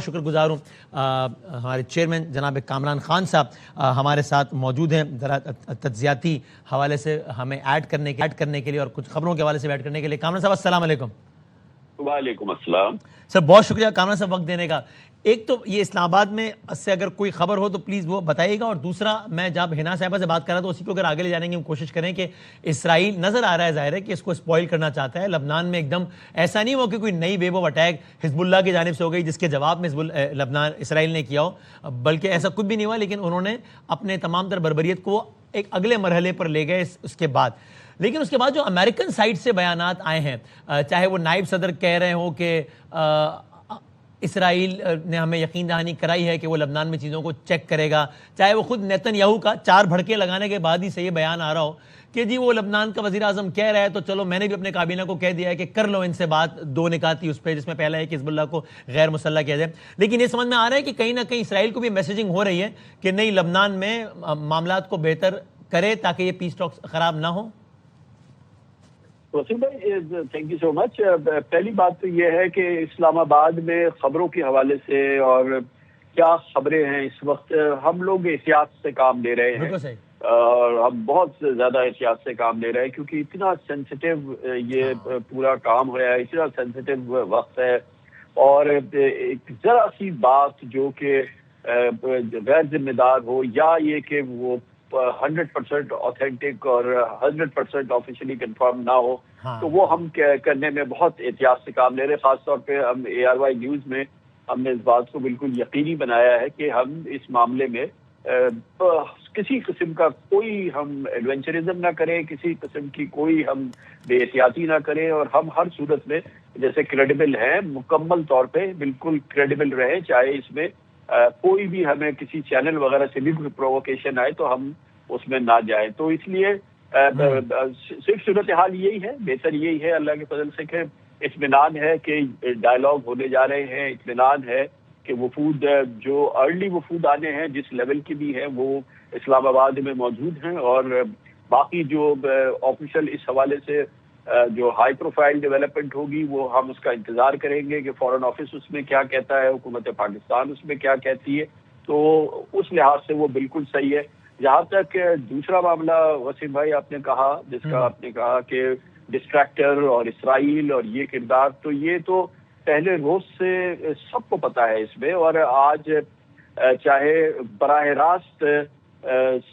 شکر گزار ہوں ہمارے چیئرمین جناب کامران خان صاحب ہمارے ساتھ موجود ہیں ذرا تجزیاتی حوالے سے ہمیں ایڈ کرنے کے لیے اور کچھ خبروں کے حوالے سے ایڈ کرنے کے لیے. کامران صاحب السلام علیکم. وعلیکم السلام سر بہت شکریہ کامران صاحب وقت دینے کا. ایک تو یہ اسلام آباد میں سے اگر کوئی خبر ہو تو پلیز وہ بتائیے گا, اور دوسرا میں جب ہنا صاحبہ سے بات کر رہا تھا اسی کو اگر آگے لے جانے کی ہم کوشش کریں کہ اسرائیل نظر آ رہا ہے ظاہر ہے کہ اس کو اسپوائل کرنا چاہتا ہے. لبنان میں ایک دم ایسا نہیں ہو کہ کوئی نئی ویو آف اٹیک حزب اللہ کی جانب سے ہو گئی جس کے جواب میں لبنان اسرائیل نے کیا ہو, بلکہ ایسا کچھ بھی نہیں ہوا, لیکن انہوں نے اپنے تمام تر بربریت کو ایک اگلے مرحلے پر لے گئے اس کے بعد. لیکن اس کے بعد جو امریکن سائٹ سے بیانات آئے ہیں, چاہے وہ نائب صدر کہہ رہے ہوں کہ اسرائیل نے ہمیں یقین دہانی کرائی ہے کہ وہ لبنان میں چیزوں کو چیک کرے گا, چاہے وہ خود نیتن یاہو کا 4 بھڑکے لگانے کے بعد ہی سے یہ بیان آ رہا ہو کہ جی وہ لبنان کا وزیر اعظم کہہ رہا ہے تو چلو میں نے بھی اپنے کابینہ کو کہہ دیا ہے کہ کر لو ان سے بات 2 نکات تھی اس پہ, جس میں پہلا ہے کہ حزب اللہ کو غیر مسلح کیا جائے. لیکن یہ سمجھ میں آ رہا ہے کہ کہیں نہ کہیں اسرائیل کو بھی میسیجنگ ہو رہی ہے کہ نہیں لبنان میں معاملات کو بہتر کرے تاکہ یہ پیس ٹاکس خراب نہ ہو. وسیم بھائی تھینک یو سو مچ. پہلی بات تو یہ ہے کہ اسلام آباد میں خبروں کے حوالے سے اور کیا خبریں ہیں اس وقت, ہم لوگ احتیاط سے کام لے رہے ہیں, اور ہم بہت زیادہ احتیاط سے کام لے رہے ہیں کیونکہ اتنا سینسیٹیو یہ پورا کام ہوا ہے, اتنا سینسیٹیو وقت ہے, اور ایک ذرا سی بات جو کہ غیر ذمہ دار ہو یا یہ کہ وہ 100% آتھینٹک اور 100% آفیشلی کنفرم نہ ہو, تو وہ ہم کرنے میں بہت احتیاط سے کام لے رہے ہیں. خاص طور پہ ہم ARY نیوز میں ہم نے اس بات کو بالکل یقینی بنایا ہے کہ ہم اس معاملے میں کسی قسم کا کوئی ہم ایڈونچرزم نہ کریں, کسی قسم کی کوئی ہم بے احتیاطی نہ کریں, اور ہم ہر صورت میں جیسے کریڈیبل ہیں مکمل طور پہ بالکل کریڈیبل رہیں, چاہے اس میں کوئی بھی ہمیں کسی چینل وغیرہ سے بھی کوئی پرووکیشن آئے تو ہم اس میں نہ جائیں. تو اس لیے صرف صورتحال یہی ہے, بہتر یہی ہے اللہ کے فضل سے کہ اطمینان ہے کہ ڈائلاگ ہونے جا رہے ہیں, اطمینان ہے کہ وفود جو ارلی وفود آنے ہیں جس لیول کی بھی ہیں وہ اسلام آباد میں موجود ہیں, اور باقی جو آفیشیل اس حوالے سے جو ہائی پروفائل ڈیولپمنٹ ہوگی وہ ہم اس کا انتظار کریں گے کہ فارن آفس اس میں کیا کہتا ہے, حکومت پاکستان اس میں کیا کہتی ہے. تو اس لحاظ سے وہ بالکل صحیح ہے. جہاں تک دوسرا معاملہ وسیم بھائی آپ نے کہا, جس کا آپ نے کہا کہ ڈسٹریکٹر اور اسرائیل اور یہ کردار, تو یہ تو پہلے روز سے سب کو پتا ہے اس میں, اور آج چاہے براہ راست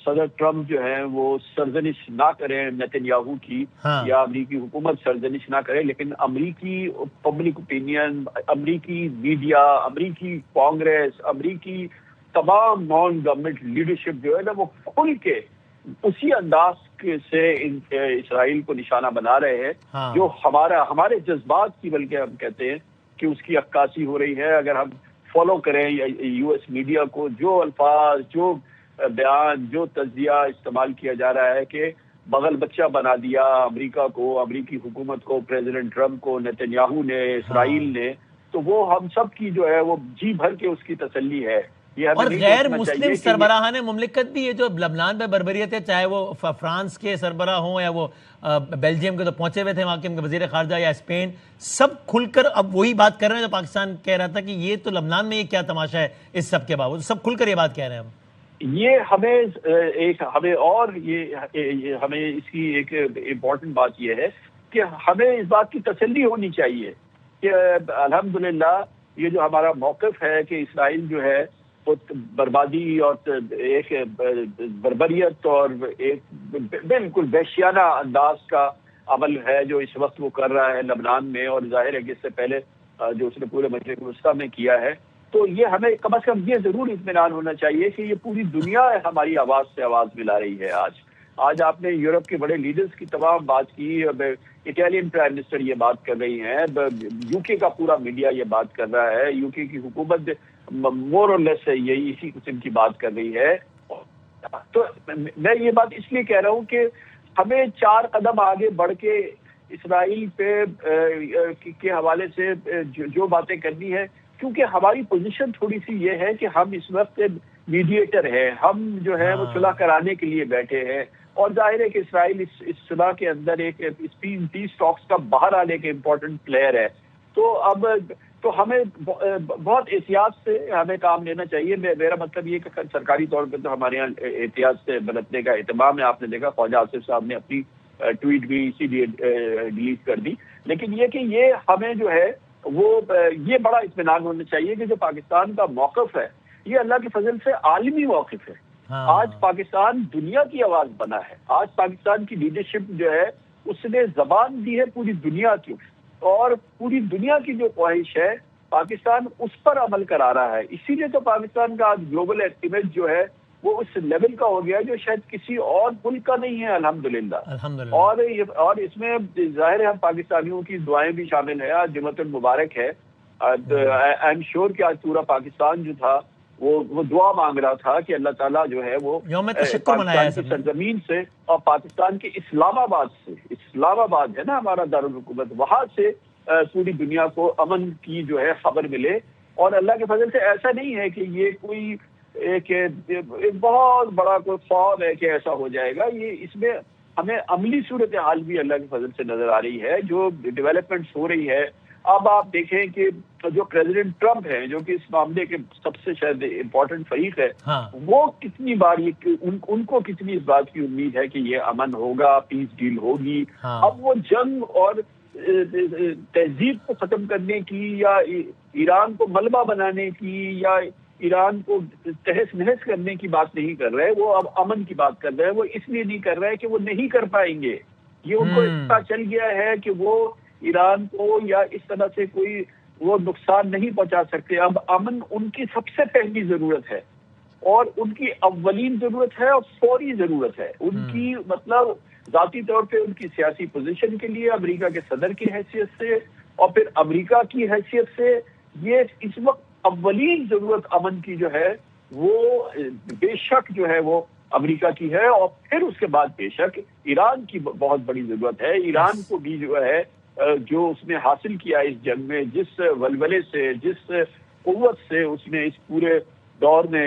صدر ٹرمپ جو ہیں وہ سرزنش نہ کریں نیتن یاہو کی یا امریکی حکومت سرزنش نہ کرے, لیکن امریکی پبلک اوپینین, امریکی میڈیا, امریکی کانگریس, امریکی تمام نان گورنمنٹ لیڈرشپ جو ہے نا وہ کھل کے اسی انداز سے اسرائیل کو نشانہ بنا رہے ہیں جو ہمارے جذبات کی بلکہ ہم کہتے ہیں کہ اس کی عکاسی ہو رہی ہے. اگر ہم فالو کریں US میڈیا کو, جو الفاظ, جو بیان, جو تجزیہ استعمال کیا جا رہا ہے کہ بغل بچہ بنا دیا امریکہ کو, امریکی حکومت کو, پریزیڈنٹ ٹرمپ کو نیتن یاہو نے, اسرائیل نے, تو وہ ہم سب کی جو ہے وہ جی بھر کے اس کی تسلی ہے. اور غیر مسلم سربراہان مملکت بھی یہ جو لبنان پہ بربریت ہے, چاہے وہ فرانس کے سربراہ ہوں یا وہ بیلجیم کے تو پہنچے ہوئے تھے وہاں کے وزیر خارجہ, یا اسپین, سب کھل کر اب وہی بات کر رہے ہیں جو پاکستان کہہ رہا تھا کہ یہ تو لبنان میں یہ کیا تماشا ہے. اس سب کے باوجود سب کھل کر یہ بات کہہ رہے ہیں. یہ ہمیں اور یہ ہمیں اس کی ایک امپورٹنٹ بات یہ ہے کہ ہمیں اس بات کی تسلی ہونی چاہیے کہ الحمدللہ یہ جو ہمارا موقف ہے کہ اسرائیل جو ہے بربادی اور ایک بربریت اور ایک بالکل وحشیانہ انداز کا عمل ہے جو اس وقت وہ کر رہا ہے لبنان میں, اور ظاہر ہے کہ اس سے پہلے جو اس نے پورے مشرق وسطیٰ میں کیا ہے. تو یہ ہمیں کم از کم یہ ضرور اطمینان ہونا چاہیے کہ یہ پوری دنیا ہماری آواز سے آواز ملا رہی ہے. آج آپ نے یورپ کے بڑے لیڈرز کی تمام بات کی, اٹالین پرائم منسٹر یہ بات کر رہی ہیں, UK کا پورا میڈیا یہ بات کر رہا ہے, UK کی حکومت مور اور لیس یہی اسی قسم کی بات کر رہی ہے. تو میں یہ بات اس لیے کہہ رہا ہوں کہ ہمیں 4 قدم آگے بڑھ کے اسرائیل پہ کے حوالے سے جو باتیں کرنی ہے, کیونکہ ہماری پوزیشن تھوڑی سی یہ ہے کہ ہم اس وقت میڈیٹر ہیں, ہم جو ہے وہ صلح کرانے کے لیے بیٹھے ہیں, اور ظاہر ہے کہ اسرائیل اس صلح کے اندر ایک پیس ٹاکس کا باہر آنے کے امپورٹنٹ پلیئر ہے. تو اب تو ہمیں بہت احتیاط سے ہمیں کام لینا چاہیے. میرا مطلب یہ کہ سرکاری طور پہ تو ہمارے یہاں احتیاط سے برتنے کا اہتمام ہے. آپ نے دیکھا خواجہ آصف صاحب نے اپنی ٹویٹ بھی اسی لیے ڈیلیٹ کر دی. لیکن یہ کہ یہ ہمیں جو ہے وہ یہ بڑا اطمینان ہونا چاہیے کہ جو پاکستان کا موقف ہے یہ اللہ کے فضل سے عالمی موقف ہے. آج پاکستان دنیا کی آواز بنا ہے. آج پاکستان کی لیڈرشپ جو ہے اس نے زبان دی ہے پوری دنیا کی, اور پوری دنیا کی جو خواہش ہے پاکستان اس پر عمل کرا رہا ہے. اسی لیے تو پاکستان کا آج گلوبل ایسٹیمیٹ جو ہے وہ اس لیول کا ہو گیا جو شاید کسی اور ملک کا نہیں ہے, الحمدللہ. اور اس میں ظاہر ہے ہم پاکستانیوں کی دعائیں بھی شامل ہیں. آج جمعۃ المبارک ہے. آئی ایم شیور کہ آج پورا پاکستان جو تھا وہ دعا مانگ رہا تھا کہ اللہ تعالیٰ جو ہے وہ پاکستان کی سرزمین سے اور پاکستان کے اسلام آباد سے, اسلام آباد ہے نا ہمارا دارالحکومت, وہاں سے پوری دنیا کو امن کی جو ہے خبر ملے. اور اللہ کے فضل سے ایسا نہیں ہے کہ یہ کوئی ایک بہت بڑا کوئی خواب ہے کہ ایسا ہو جائے گا. یہ اس میں ہمیں عملی صورتحال بھی اللہ کے فضل سے نظر آ رہی ہے, جو ڈیولپمنٹس ہو رہی ہے. اب آپ دیکھیں کہ جو پریزیڈنٹ ٹرمپ ہیں جو کہ اس معاملے کے سب سے شاید امپورٹنٹ فریق ہے, وہ کتنی بار ان کو کتنی اس بات کی امید ہے کہ یہ امن ہوگا, پیس ڈیل ہوگی. اب وہ جنگ اور تہذیب کو ختم کرنے کی یا ایران کو ملبہ بنانے کی یا ایران کو تہس نہس کرنے کی بات نہیں کر رہے, وہ اب امن کی بات کر رہے ہیں. وہ اس لیے نہیں کر رہے کہ وہ نہیں کر پائیں گے. یہ ان کو پتہ چل گیا ہے کہ وہ ایران کو یا اس طرح سے کوئی وہ نقصان نہیں پہنچا سکتے. اب امن ان کی سب سے پہلی ضرورت ہے, اور ان کی اولین ضرورت ہے اور فوری ضرورت ہے. ان کی مطلب ذاتی طور پہ ان کی سیاسی پوزیشن کے لیے امریکہ کے صدر کی حیثیت سے اور پھر امریکہ کی حیثیت سے یہ اس وقت اولین ضرورت امن کی جو ہے وہ بے شک جو ہے وہ امریکہ کی ہے, اور پھر اس کے بعد بے شک ایران کی بہت بڑی ضرورت ہے. ایران کو بھی جو ہے جو اس نے حاصل کیا اس جنگ میں, جس ولولے سے, جس قوت سے اس نے اس پورے دور میں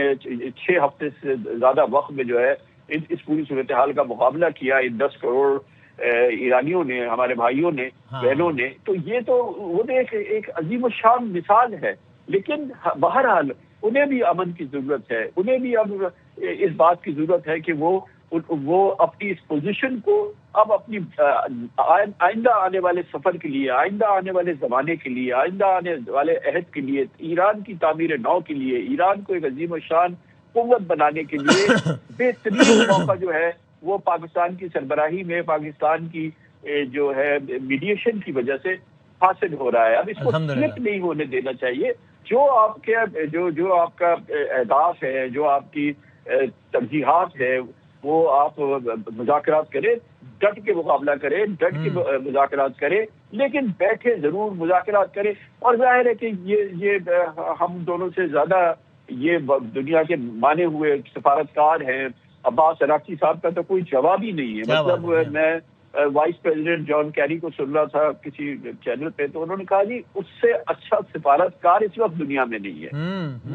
6 ہفتے سے زیادہ وقت میں جو ہے اس پوری صورتحال کا مقابلہ کیا, ان 10 کروڑ ایرانیوں نے, ہمارے بھائیوں نے, بہنوں نے, تو یہ تو وہ ایک عظیم الشان مثال ہے. لیکن بہرحال انہیں بھی امن کی ضرورت ہے. انہیں بھی اب اس بات کی ضرورت ہے کہ وہ اپنی اس پوزیشن کو اب اپنی آئندہ آنے والے سفر کے لیے, آئندہ آنے والے زمانے کے لیے, آئندہ آنے والے عہد کے لیے, ایران کی تعمیر نو کے لیے, ایران کو ایک عظیم الشان قوت بنانے کے لیے بہترین موقع جو ہے وہ پاکستان کی سربراہی میں, پاکستان کی جو ہے میڈیشن کی وجہ سے حاصل ہو رہا ہے. اب اس کو سلپ نہیں ہونے دینا چاہیے. جو آپ کے جو آپ کا اہداف ہے, جو آپ کی ترجیحات ہے, وہ آپ مذاکرات کریں, ڈٹ کے مقابلہ کریں, ڈٹ کے مذاکرات کریں, لیکن بیٹھے ضرور مذاکرات کریں. اور ظاہر ہے کہ یہ ہم دونوں سے زیادہ یہ دنیا کے مانے ہوئے سفارتکار ہیں. عباس عراقچی صاحب کا تو کوئی جواب ہی نہیں ہے. مطلب میں وائس پریزیڈنٹ جان کیری کو سن رہا تھا کسی چینل پہ, تو انہوں نے کہا جی اس سے اچھا سفارتکار اس وقت دنیا میں نہیں ہے.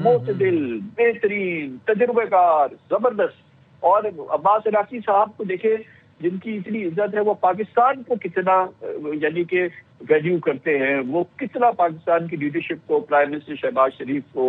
معتدل, بہترین, تجربہ کار, زبردست. اور عباس عراقچی صاحب کو دیکھیں, جن کی اتنی عزت ہے, وہ پاکستان کو کتنا یعنی کہ ویلیو کرتے ہیں, وہ کتنا پاکستان کی لیڈرشپ کو, پرائم منسٹر شہباز شریف کو,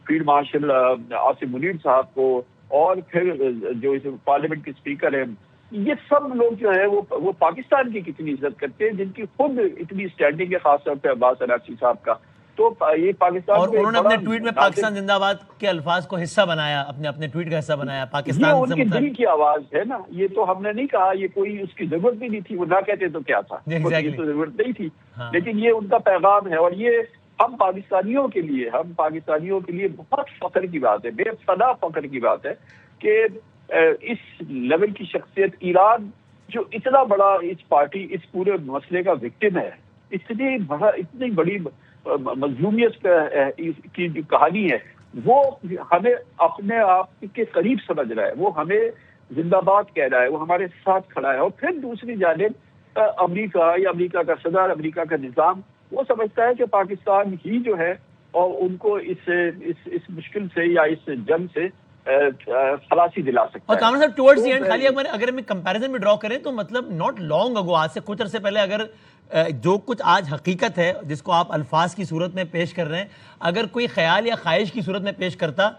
فیلڈ مارشل عاصم منیر صاحب کو, اور پھر جو پارلیمنٹ کے اسپیکر ہیں, یہ سب لوگ جو ہے وہ پاکستان کی کتنی عزت کرتے ہیں, جن کی خود اتنی اسٹینڈنگ ہے, خاص طور پہ عباس عراقچی صاحب کا. تو یہ پاکستان, اور انہوں نے اپنے ٹویٹ میں پاکستان زندہ باد کے الفاظ کو حصہ بنایا, اپنے ٹویٹ کا حصہ بنایا. پاکستان یہ ان کے دل کی آواز ہے نا, یہ تو ہم نے نہیں کہا, یہ کوئی اس کی ضرورت بھی نہیں تھی, وہ نہ کہتے تو کیا تھا, یہ تو ضرورت نہیں تھی. لیکن یہ ان کا پیغام ہے, اور یہ ہم پاکستانیوں کے لیے بہت فخر کی بات ہے, بے پناہ فخر کی بات ہے کہ اس لیول کی شخصیت ایران جو اتنا بڑا اس پارٹی, اس پورے مسئلے کا وکٹم ہے, اتنی بڑی مظلومیت کی جو کہانی ہے, وہ ہمیں اپنے آپ کے قریب سمجھ رہا ہے, وہ ہمیں زندہ باد کہہ رہا ہے, وہ ہمارے ساتھ کھڑا ہے. اور پھر دوسری جانب امریکہ یا امریکہ کا صدر, امریکہ کا نظام, وہ سمجھتا ہے کہ پاکستان ہی جو ہے اور ان کو اس مشکل سے یا اس جنگ سے خلاصی دلا سکتا اور ہے. کامران صاحب ٹورڈز دی اینڈ خالی اگر ہم کمپیریزن میں ڈرا کریں تو مطلب ناٹ لانگ اگو، آج سے کچھ عرصے پہلے اگر جو کچھ آج حقیقت ہے جس کو آپ الفاظ کی صورت میں پیش کر رہے ہیں، اگر کوئی خیال یا خواہش کی صورت میں پیش کرتا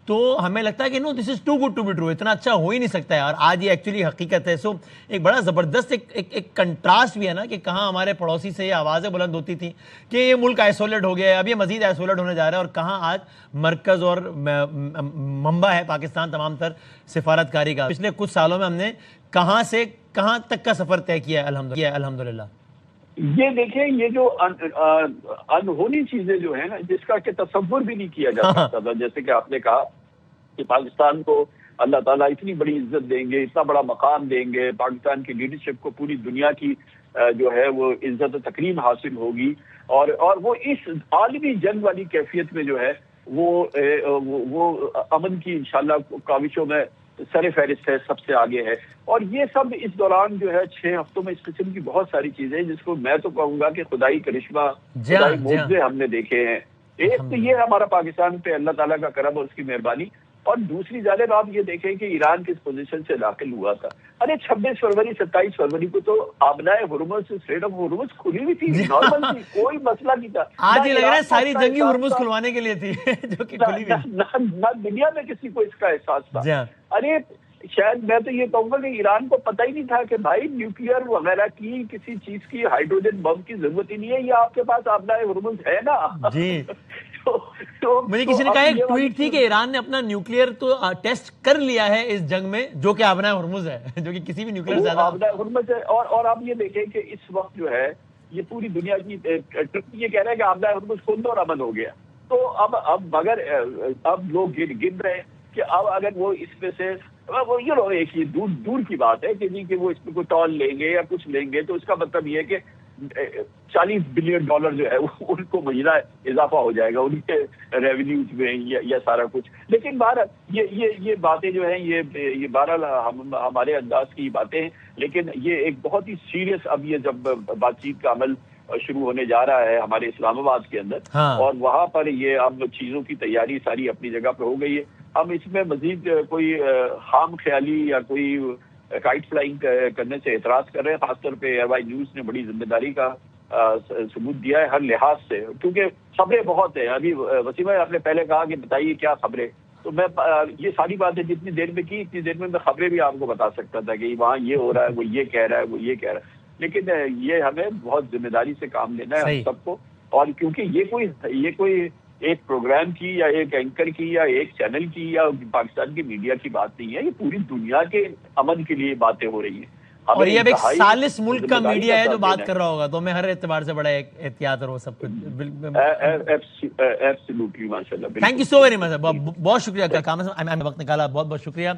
تو ہمیں لگتا ہے کہ no this is too good to be true, اتنا اچھا ہو ہی نہیں سکتا ہے، اور آج یہ ایکچولی حقیقت ہے. سو ایک بڑا زبردست ایک کنٹراسٹ بھی ہے نا کہ کہاں ہمارے پڑوسی سے یہ آوازیں بلند ہوتی تھیں کہ یہ ملک آئسولیٹ ہو گیا ہے، اب یہ مزید آئسولیٹ ہونے جا رہا ہے، اور کہاں آج مرکز اور منبع ہے پاکستان تمام تر سفارتکاری کا. پچھلے کچھ سالوں میں ہم نے کہاں سے کہاں تک کا سفر طے کیا ہے الحمدللہ. یہ دیکھیں، یہ جو انہونی چیزیں جو ہیں نا، جس کا کہ تصور بھی نہیں کیا جا سکتا تھا، جیسے کہ آپ نے کہا کہ پاکستان کو اللہ تعالیٰ اتنی بڑی عزت دیں گے، اتنا بڑا مقام دیں گے، پاکستان کی لیڈرشپ کو پوری دنیا کی جو ہے وہ عزت و تکریم حاصل ہوگی، اور وہ اس عالمی جنگ والی کیفیت میں جو ہے وہ امن کی انشاءاللہ کاوشوں میں سر فہرست ہے، سب سے آگے ہے. اور یہ سب اس دوران جو ہے 6 ہفتوں میں اس قسم کی بہت ساری چیزیں جس کو میں تو کہوں گا کہ خدائی کرشمہ، خدائی معجزے ہم نے دیکھے ہیں. ایک تو یہ ہمارا پاکستان پہ اللہ تعالیٰ کا کرم اور اس کی مہربانی، اور دوسری جانب آپ یہ دیکھیں کہ ایران کس پوزیشن سے داخل ہوا تھا. ارے 26 فروری 27 فروری کو تو آبنائے ہرمز، اسٹریٹ آف ہرمز کھلی ہوئی تھی، نارمل تھی، کوئی مسئلہ نہیں تھا. آج یہ لگ رہا ہے ساری جنگی ہرمز کھلوانے کے لیے تھی جو کہ کھلی ہوئی، نہ دنیا میں کسی کو اس کا احساس تھا. ارے شاید میں تو یہ کہوں گا کہ ایران کو پتہ ہی نہیں تھا کہ بھائی نیوکلیئر وغیرہ کی کسی چیز کی، ہائیڈروجن بم کی ضرورت ہی نہیں ہے، یہ آپ کے پاس آبنائے ہرمز ہے نا. جی مجھے کسی نے کہا ایک ٹویٹ تھی کہ ایران نے اپنا نیوکلیئر تو ٹیسٹ کر لیا ہے اس جنگ میں، جو کہ آبنائے ہرمز ہے، جو کہ کسی بھی نیوکلیئر زیادہ آبنائے ہرمز ہے. اور آپ یہ دیکھیں کہ اس وقت جو ہے یہ پوری دنیا کی یہ کہہ رہے ہیں کہ آبنائے ہرمز کھل دو اور امن ہو گیا. تو اب لوگ گن رہے ہیں کہ اب اگر وہ اس پہ سے ایک یہ دور کی بات ہے کہ نہیں کہ وہ اس پہ کوئی ٹال لیں گے یا کچھ لیں گے، تو اس کا مطلب یہ ہے کہ $40 بلین جو ہے ان کو مہینہ اضافہ ہو جائے گا ان کے ریونیوز میں یا سارا کچھ. لیکن بہرحال یہ باتیں جو ہیں یہ بہرحال ہمارے انداز کی باتیں ہیں، لیکن یہ ایک بہت ہی سیریس اب یہ جب بات چیت کا عمل شروع ہونے جا رہا ہے ہمارے اسلام آباد کے اندر، اور وہاں پر یہ اب چیزوں کی تیاری ساری اپنی جگہ پہ ہو گئی ہے. ہم اس میں مزید کوئی خام خیالی یا کوئی کائٹ فلائنگ کرنے سے اعتراض کر رہے ہیں. خاص طور پہ ایئر وائی نیوز نے بڑی ذمہ داری کا ثبوت دیا ہے ہر لحاظ سے، کیونکہ خبریں بہت ہیں. ابھی وسیم بھائی آپ نے پہلے کہا کہ بتائیے کیا خبریں، تو میں یہ ساری باتیں جتنی دیر میں کی اتنی دیر میں خبریں بھی آپ کو بتا سکتا تھا کہ وہاں یہ ہو رہا ہے، وہ یہ کہہ رہا ہے، وہ یہ کہہ رہا ہے. لیکن یہ ہمیں بہت ذمہ داری سے کام لینا ہے ہم سب کو. اور کیونکہ یہ کوئی ایک پروگرام کی یا ایک اینکر کی یا ایک چینل کی یا پاکستان کی میڈیا کی بات نہیں ہے، یہ پوری دنیا کے امن کے لیے باتیں ہو رہی ہیں. اور یہ ایک ثالث ملک کا میڈیا ہے جو بات کر رہا ہوگا، تو میں ہر اعتبار سے بڑا احتیاط اور وہ سب کچھ. ایبسلیوٹلی ماشاءاللہ. Thank you so very much, بہت شکریہ کامران صاحب، وقت نکالا، بہت بہت شکریہ.